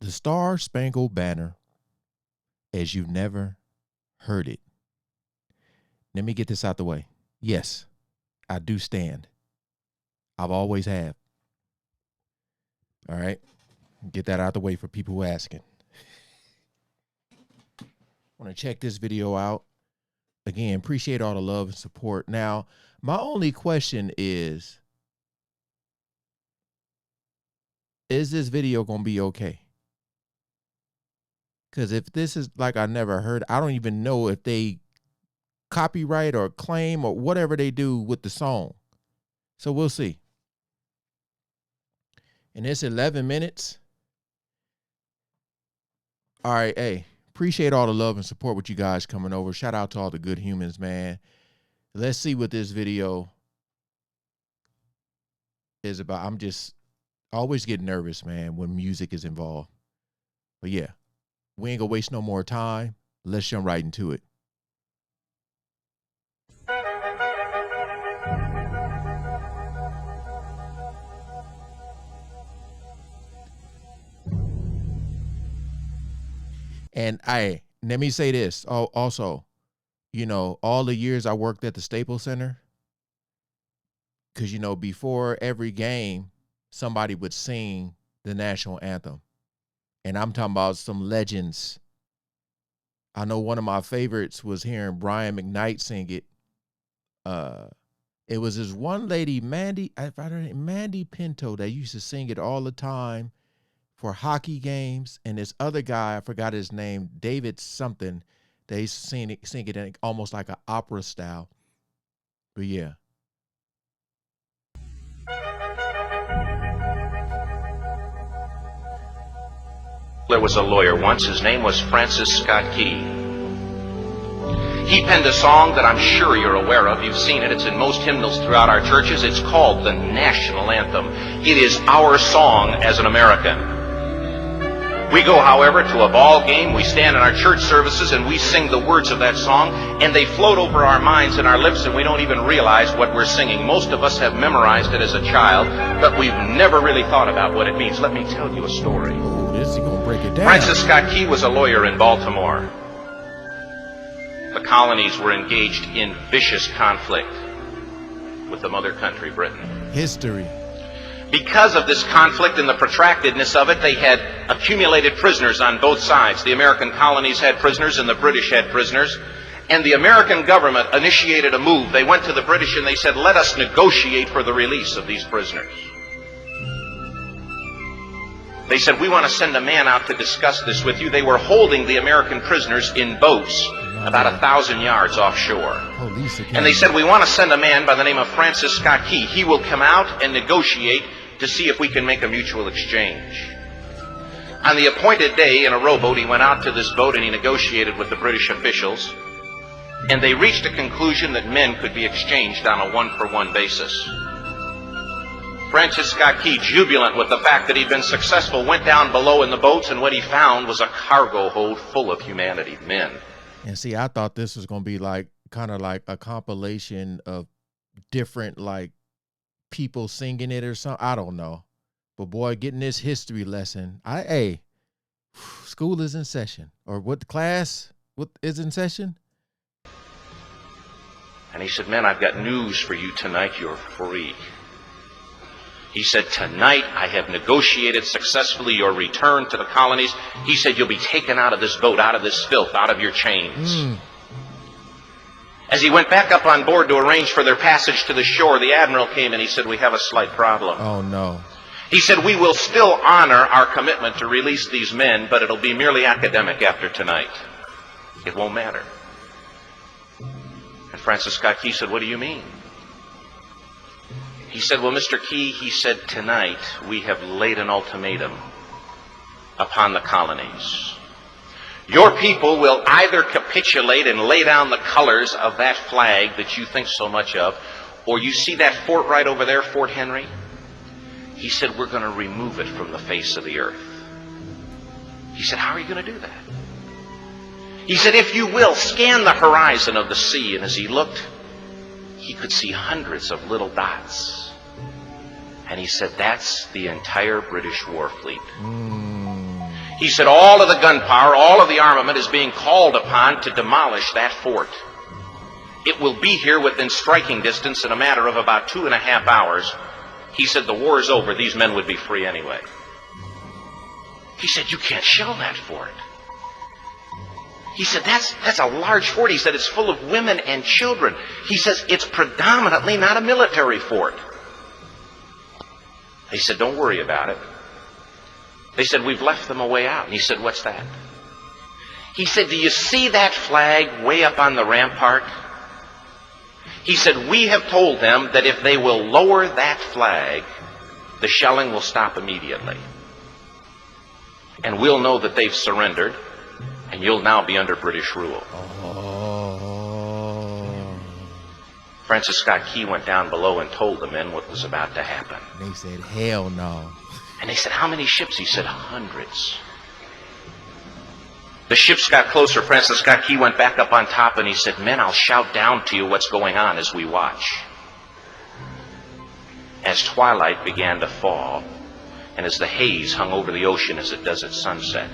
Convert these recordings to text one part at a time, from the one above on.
The Star-Spangled Banner as you've never heard it. Let me get this out the way. Yes, I do stand. I've always have. All right. Get that out the way for people who are asking. Want to check this video out. Again, appreciate all the love and support. Now, my only question is this video going to be okay? Because if this is like I never heard, I don't even know if they copyright or claim or whatever they do with the song. So we'll see. And it's 11 minutes. All right, hey, appreciate all the love and support with you guys coming over. Shout out to all the good humans, man. Let's see what this video is about. I'm just always get nervous, man, when music is involved. But yeah, we ain't gonna waste no more time. Let's jump right into it. And let me say this. Also, you know, all the years I worked at the Staples Center, because, you know, before every game, somebody would sing the national anthem. And I'm talking about some legends. I know one of my favorites was hearing Brian McKnight sing it. It was this one lady, Mandy Pinto, that used to sing it all the time for hockey games, and this other guy, I forgot his name, David something, they used to sing it in almost like an opera style. But yeah. There was a lawyer once, his name was Francis Scott Key. He penned a song that I'm sure you're aware of. You've seen it. It's in most hymnals throughout our churches. It's called the National Anthem. It is our song as an American. We go, however, to a ball game, we stand in our church services, and we sing the words of that song, and they float over our minds and our lips, and we don't even realize what we're singing. Most of us have memorized it as a child, but we've never really thought about what it means. Let me tell you a story. Oh, this is going to break it down. Francis Scott Key was a lawyer in Baltimore. The colonies were engaged in vicious conflict with the mother country, Britain. History. Because of this conflict and the protractedness of it, they had accumulated prisoners on both sides. The American colonies had prisoners and the British had prisoners. And the American government initiated a move. They went to the British and they said, let us negotiate for the release of these prisoners. They said, we want to send a man out to discuss this with you. They were holding the American prisoners in boats about 1,000 yards offshore. And they said, we want to send a man by the name of Francis Scott Key. He will come out and negotiate to see if we can make a mutual exchange. On the appointed day, in a rowboat, he went out to this boat and he negotiated with the British officials. And they reached a conclusion that men could be exchanged on a one-for-one basis. Francis Scott Key, jubilant with the fact that he'd been successful, went down below in the boats, and what he found was a cargo hold full of humanity, men. And see, I thought this was going to be like kind of like a compilation of different like people singing it or something. I don't know. But boy, getting this history lesson, school is in session. Or what class? What is in session? And he said, men, I've got news for you tonight. You're free. He said, tonight I have negotiated successfully your return to the colonies. He said, you'll be taken out of this boat, out of this filth, out of your chains. As he went back up on board to arrange for their passage to the shore, the admiral came and he said, we have a slight problem. Oh, no. He said, we will still honor our commitment to release these men, but it'll be merely academic after tonight. It won't matter. And Francis Scott Key said, what do you mean? He said, well, Mr. Key, he said, tonight we have laid an ultimatum upon the colonies. Your people will either capitulate and lay down the colors of that flag that you think so much of, or you see that fort right over there, Fort Henry? He said, we're going to remove it from the face of the earth. He said, how are you going to do that? He said, if you will, scan the horizon of the sea. And as he looked, he could see hundreds of little dots. And he said, that's the entire British war fleet. He said all of the gunpowder, all of the armament is being called upon to demolish that fort. It will be here within striking distance in a matter of about 2.5 hours. He said the war is over. These men would be free anyway. He said, you can't shell that fort. He said, that's a large fort. He said, it's full of women and children. He says, it's predominantly not a military fort. He said, don't worry about it. They said, we've left them a way out. And he said, what's that? He said, do you see that flag way up on the rampart? He said, we have told them that if they will lower that flag, the shelling will stop immediately. And we'll know that they've surrendered, and you'll now be under British rule. Oh. Francis Scott Key went down below and told the men what was about to happen. They said, hell no. And they said, how many ships? He said, hundreds. The ships got closer. Francis Scott Key went back up on top and he said, men, I'll shout down to you what's going on as we watch. As twilight began to fall, and as the haze hung over the ocean as it does at sunset,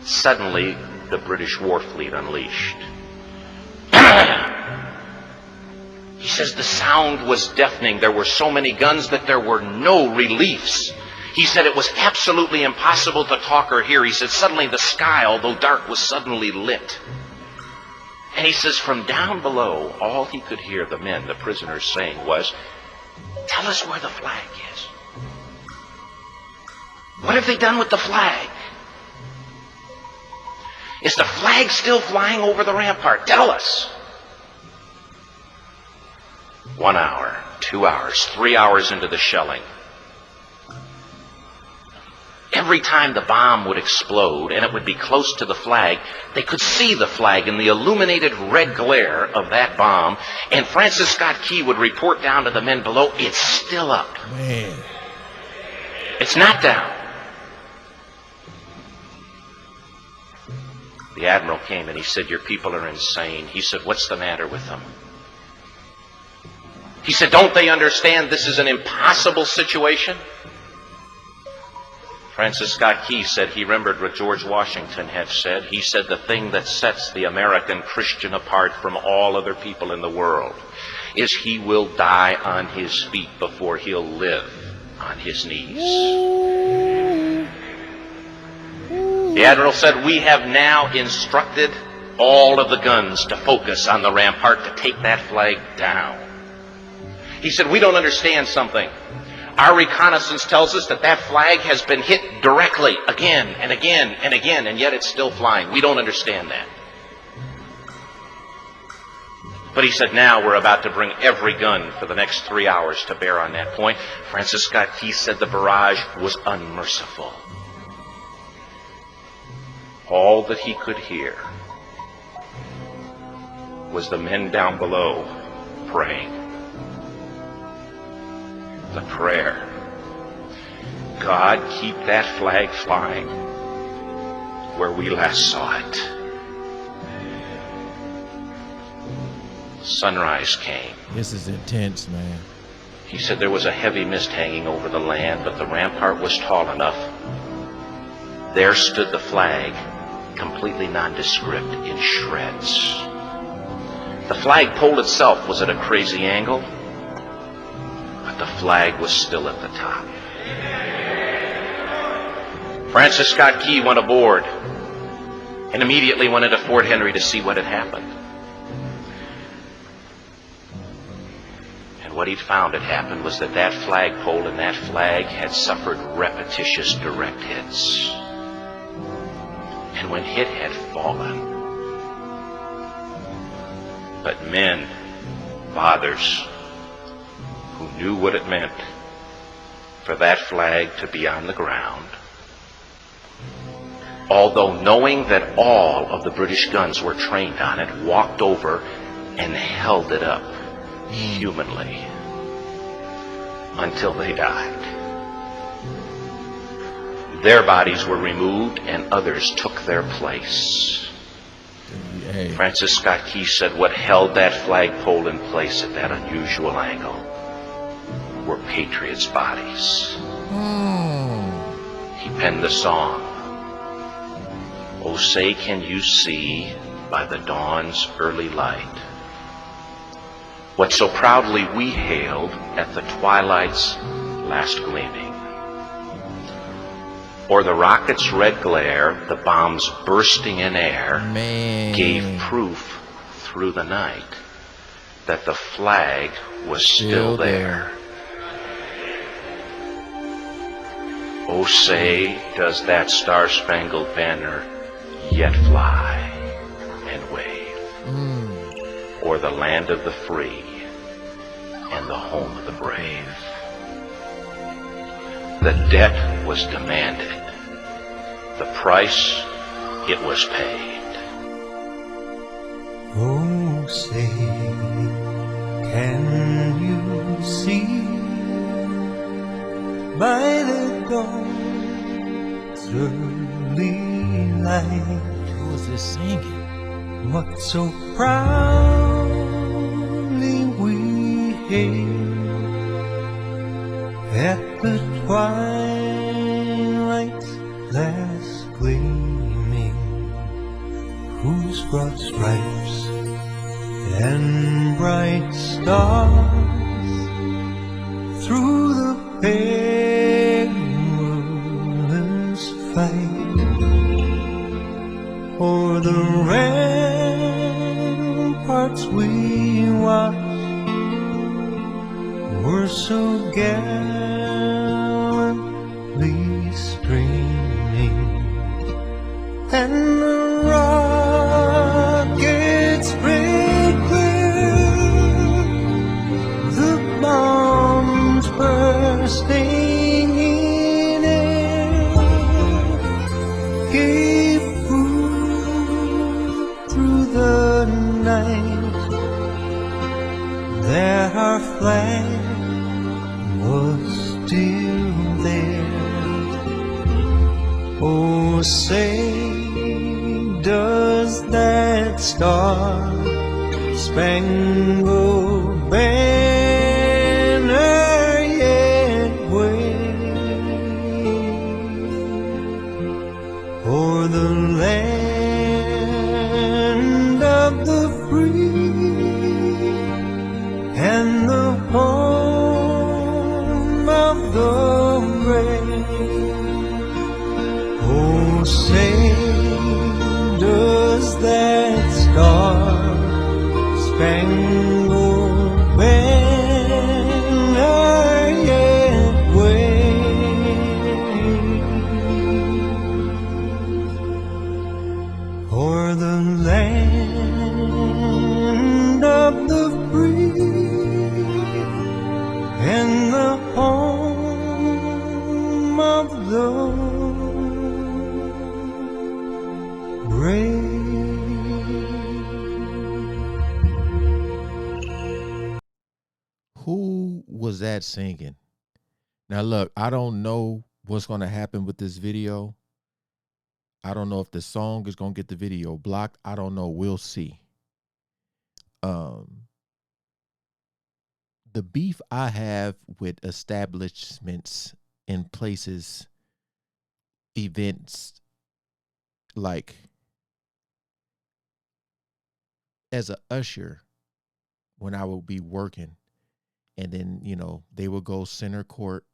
suddenly the British war fleet unleashed. He says the sound was deafening. There were so many guns that there were no reliefs. He said it was absolutely impossible to talk or hear. He said suddenly the sky, although dark, was suddenly lit. And he says from down below, all he could hear the men, the prisoners, saying was, tell us where the flag is. What have they done with the flag? Is the flag still flying over the rampart? Tell us. 1 hour, 2 hours, 3 hours into the shelling, every time the bomb would explode and it would be close to the flag, they could see the flag in the illuminated red glare of that bomb, and Francis Scott Key would report down to the men below, it's still up. Man. It's not down. The admiral came and he said, your people are insane. He said, what's the matter with them? He said, don't they understand this is an impossible situation? Francis Scott Key said he remembered what George Washington had said. He said the thing that sets the American Christian apart from all other people in the world is he will die on his feet before he'll live on his knees. The admiral said, we have now instructed all of the guns to focus on the rampart to take that flag down. He said, we don't understand something. Our reconnaissance tells us that that flag has been hit directly again and again and again, and yet it's still flying. We don't understand that. But he said, now we're about to bring every gun for the next 3 hours to bear on that point. Francis Scott Key said the barrage was unmerciful. All that he could hear was the men down below praying. The prayer, God, keep that flag flying where we last saw it. Sunrise came. This is intense, man. He said there was a heavy mist hanging over the land, but the rampart was tall enough. There stood the flag, completely nondescript, in shreds. The flagpole itself was at a crazy angle, but the flag was still at the top. Francis Scott Key went aboard and immediately went into Fort Henry to see what had happened. And what he'd found had happened was that that flagpole and that flag had suffered repetitious direct hits. And when hit had fallen, but men, fathers, who knew what it meant for that flag to be on the ground, although knowing that all of the British guns were trained on it, walked over and held it up humanly until they died. Their bodies were removed and others took their place. Hey. Francis Scott Key said what held that flagpole in place at that unusual angle were patriots' bodies. He penned the song, Oh, say can you see by the dawn's early light what so proudly we hailed at the twilight's last gleaming? Or the rocket's red glare, the bombs bursting in air, gave proof through the night that the flag was still there. Oh, say, does that star-spangled banner yet fly and wave o'er the land of the free and the home of the brave? The debt was demanded. The price, it was paid. Oh, say, can you see by the dawn's early light? Who was this singing? What so proudly we hailed at the twilight's last gleaming, whose broad stripes and bright stars through the perilous fight o'er the ramparts we watched were so gallantly streaming, and the rockets break through, the bombs bursting in air gave proof through the night that our flag was still there. Oh, say, does that star-spangled banner yet wave o'er the land of the free and the home of the brave? Oh, say, does that star-spangled banner yet wave o'er the land of the free and the home of the brave? Who was that singing? Now look, I don't know what's going to happen with this video. I don't know if the song is going to get the video blocked. I don't know. We'll see. The beef I have with establishments and places, events, like as a usher, when I would be working, and then, they would go center court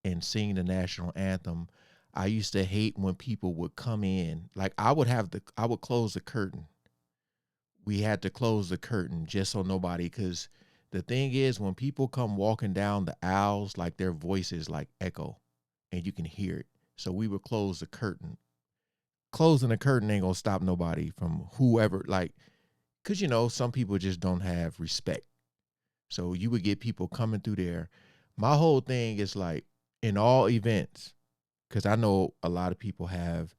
and sing the national anthem. I used to hate when people would come in. Like I would close the curtain. We had to close the curtain just so nobody, because the thing is, when people come walking down the aisles, like their voices like echo and you can hear it. So we would close the curtain. Closing the curtain ain't gonna stop nobody from whoever, like, because some people just don't have respect. So you would get people coming through there. My whole thing is like, in all events, because I know a lot of people have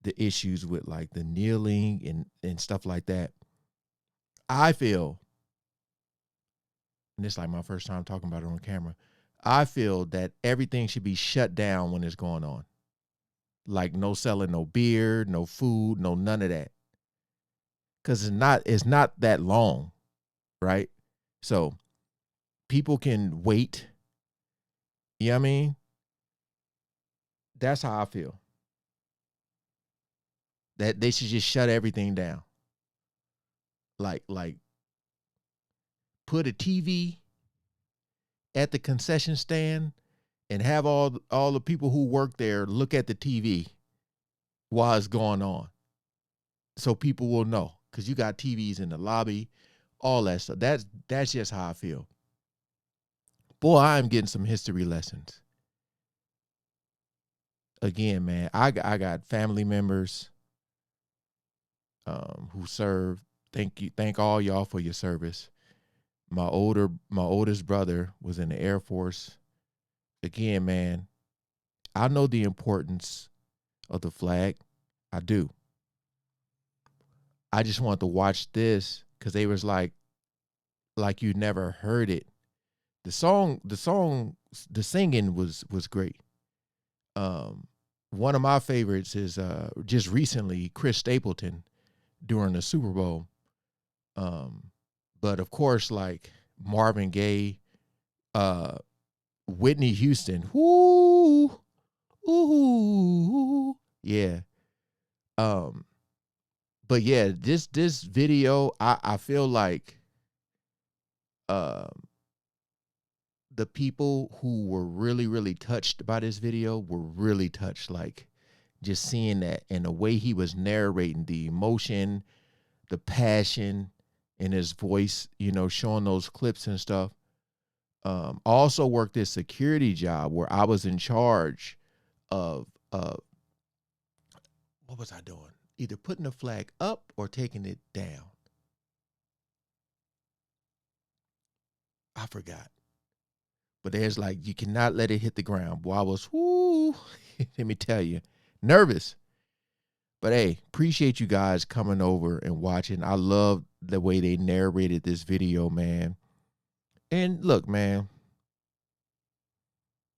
the issues with like the kneeling and stuff like that. I feel, and it's like my first time talking about it on camera, I feel that everything should be shut down when it's going on. Like no selling, no beer, no food, no none of that. Because it's not that long, right? So people can wait. You know what I mean? That's how I feel. that they should just shut everything down. Like put a TV at the concession stand and have all the people who work there look at the TV while it's going on, so people will know, because you got TVs in the lobby, all that stuff. That's just how I feel. Boy, I'm getting some history lessons. Again, man, I got family members who serve. Thank all y'all for your service. My oldest brother was in the Air Force. Again, man, I know the importance of the flag. I do. I just wanted to watch this because they was like you never heard it. The singing was great. One of my favorites is just recently Chris Stapleton during the Super Bowl. But of course, like Marvin Gaye, Whitney Houston, whoo, ooh, yeah. But yeah, this video, I feel like the people who were really, really touched by this video were really touched. Like just seeing that and the way he was narrating, the emotion, the passion in his voice, showing those clips and stuff. I also worked this security job where I was in charge of what was I doing? Either putting the flag up or taking it down. I forgot. But there's like, you cannot let it hit the ground. Boy, I was, whoo, let me tell you, nervous. But hey, appreciate you guys coming over and watching. I love the way they narrated this video, man. And look, man,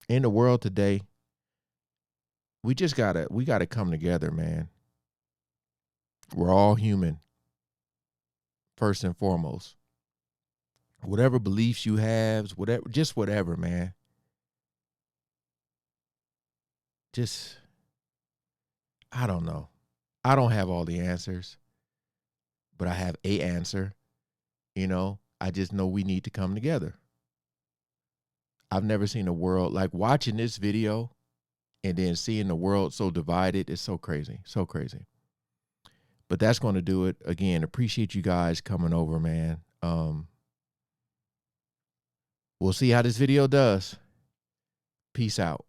in the world today, we gotta come together, man. We're all human, first and foremost. Whatever beliefs you have, whatever, man. Just, I don't know. I don't have all the answers, but I have a answer. I just know we need to come together. I've never seen a world like watching this video and then seeing the world so divided. It's so crazy, so crazy. But that's going to do it. Again, appreciate you guys coming over, man. We'll see how this video does. Peace out.